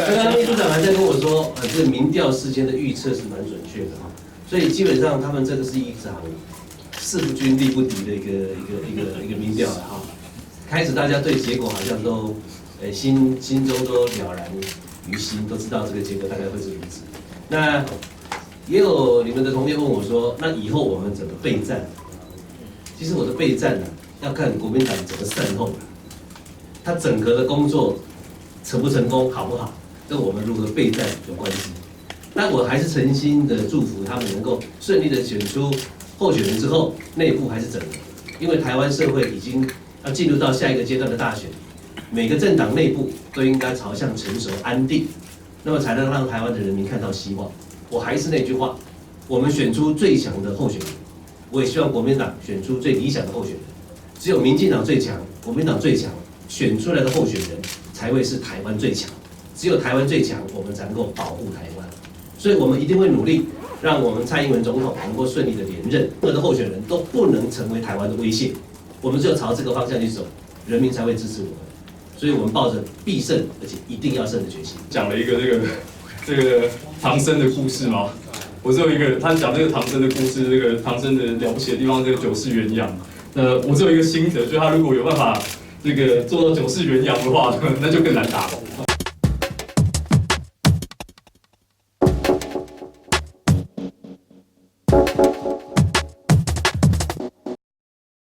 刚刚秘书长还在跟我说，这个民调事先的预测是蛮准确的哈，所以基本上他们这个是一场势不均力不敌的一个民调了哈。开始大家对结果好像都，心中都了然于心，都知道这个结果大概会是如此。那也有你们的同学问我说，那以后我们怎么备战？其实我的备战呢，要看国民党怎么善后，他整个的工作成不成功，好不好，跟我们如何备战有关系。但我还是诚心的祝福他们能够顺利的选出候选人之后，内部还是整合，因为台湾社会已经要进入到下一个阶段的大选，每个政党内部都应该朝向成熟安定，那么才能让台湾的人民看到希望。我还是那句话，我们选出最强的候选人，我也希望国民党选出最理想的候选人。只有民进党最强，国民党最强，选出来的候选人才会是台湾最强。只有台湾最强，我们才能够保护台湾。所以我们一定会努力，让我们蔡英文总统能够顺利的连任。任何的候选人都不能成为台湾的威胁。我们只有朝这个方向去走，人民才会支持我们。所以我们抱着必胜，而且一定要胜的决心。讲了一个这个唐僧的故事嘛。我只有一个，他讲这个唐僧的故事，这个唐僧的了不起的地方，这个九世元养。我只有一个心得，就是他如果有办法这个做到九世元养的话，那就更难打了。